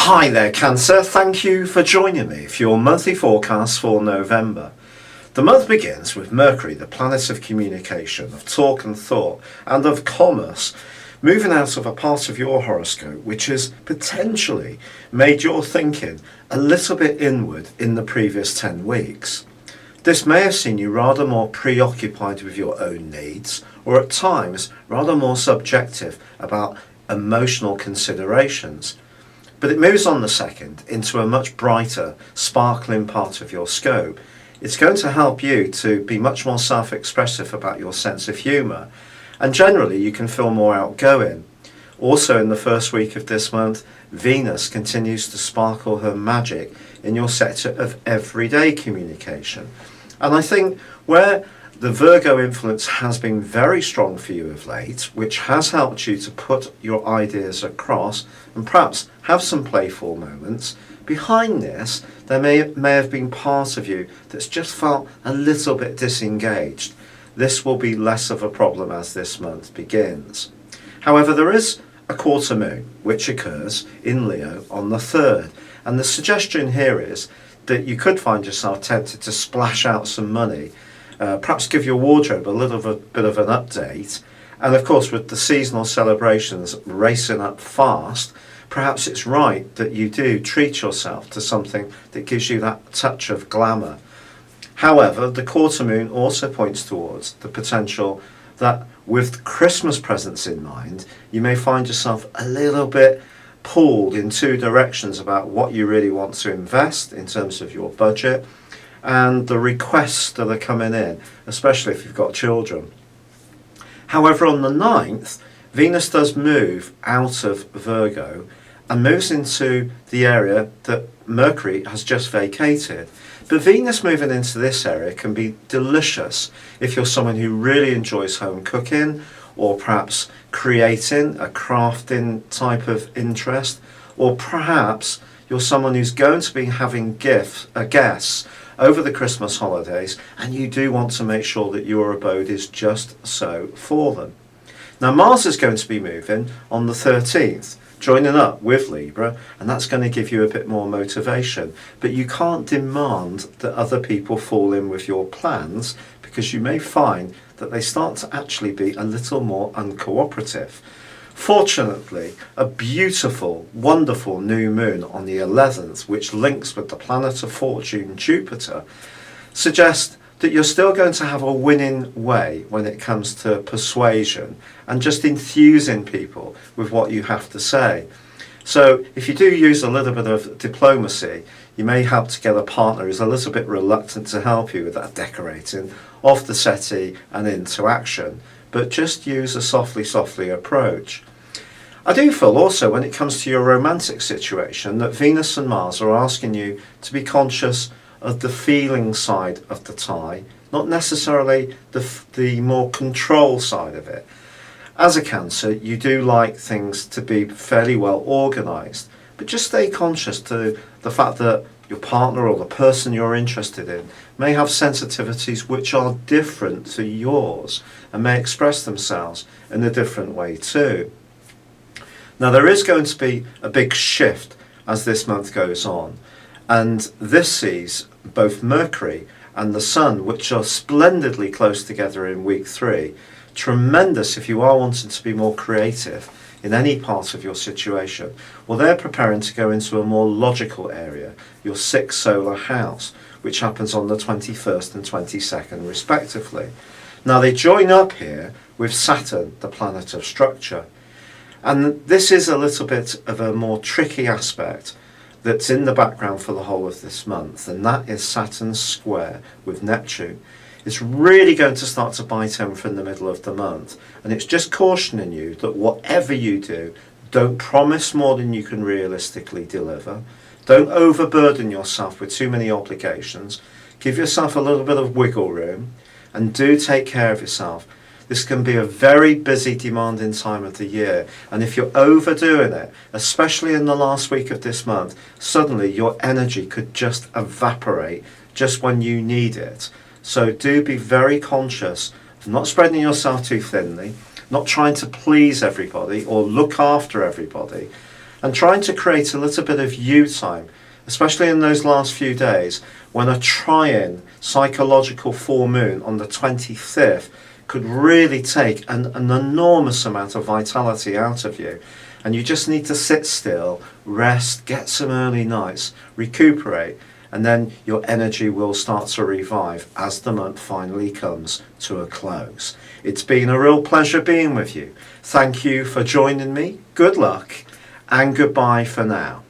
Hi there, Cancer. Thank you for joining me for your monthly forecast for November. The month begins with Mercury, the planet of communication, of talk and thought, and of commerce, moving out of a part of your horoscope which has potentially made your thinking a little bit inward in the previous 10 weeks. This may have seen you rather more preoccupied with your own needs, or at times rather more subjective about emotional considerations. But it moves on the 2nd into a much brighter, sparkling part of your scope. It's going to help you to be much more self-expressive about your sense of humour, and generally you can feel more outgoing. Also in the first week of this month, Venus continues to sparkle her magic in your sector of everyday communication. And I think where the Virgo influence has been very strong for you of late, which has helped you to put your ideas across and perhaps have some playful moments, behind this there may have been part of you that's just felt a little bit disengaged. This will be less of a problem as this month begins. However, there is a quarter moon which occurs in Leo on the 3rd, and the suggestion here is that you could find yourself tempted to splash out some money, perhaps give your wardrobe a little bit of an update, and of course with the seasonal celebrations racing up fast, perhaps it's right that you do treat yourself to something that gives you that touch of glamour. However, the quarter moon also points towards the potential that with Christmas presents in mind, you may find yourself a little bit pulled in two directions about what you really want to invest in terms of your budget and the requests that are coming in, especially if you've got children. However, on the 9th, Venus does move out of Virgo and moves into the area that Mercury has just vacated. But Venus moving into this area can be delicious if you're someone who really enjoys home cooking, or perhaps creating a crafting type of interest, or perhaps you're someone who's going to be having guests over the Christmas holidays and you do want to make sure that your abode is just so for them. Now Mars is going to be moving on the 13th, joining up with Libra, and that's going to give you a bit more motivation. But you can't demand that other people fall in with your plans, because you may find that they start to actually be a little more uncooperative. Fortunately, a beautiful, wonderful new moon on the 11th, which links with the planet of fortune, Jupiter, suggests that you're still going to have a winning way when it comes to persuasion and just enthusing people with what you have to say. So if you do use a little bit of diplomacy, you may help to get a partner who's a little bit reluctant to help you with that decorating off the settee and into action, but just use a softly approach. I do feel also when it comes to your romantic situation that Venus and Mars are asking you to be conscious of the feeling side of the tie, not necessarily the more control side of it. As a Cancer, you do like things to be fairly well organised, but just stay conscious to the fact that your partner or the person you're interested in may have sensitivities which are different to yours and may express themselves in a different way too. Now there is going to be a big shift as this month goes on, and this sees both Mercury and the Sun, which are splendidly close together in week 3, tremendous if you are wanting to be more creative in any part of your situation. Well, they're preparing to go into a more logical area, your 6th solar house, which happens on the 21st and 22nd respectively. Now they join up here with Saturn, the planet of structure, and this is a little bit of a more tricky aspect that's in the background for the whole of this month, and that is Saturn's square with Neptune. It's really going to start to bite home from the middle of the month, and it's just cautioning you that whatever you do, don't promise more than you can realistically deliver. Don't overburden yourself with too many obligations. Give yourself a little bit of wiggle room, and do take care of yourself. This can be a very busy, demanding time of the year, and if you're overdoing it, especially in the last week of this month, suddenly your energy could just evaporate just when you need it. So do be very conscious of not spreading yourself too thinly, not trying to please everybody or look after everybody, and trying to create a little bit of you time, especially in those last few days when a trying psychological full moon on the 25th could really take an enormous amount of vitality out of you. And you just need to sit still, rest, get some early nights, recuperate, and then your energy will start to revive as the month finally comes to a close. It's been a real pleasure being with you. Thank you for joining me. Good luck and goodbye for now.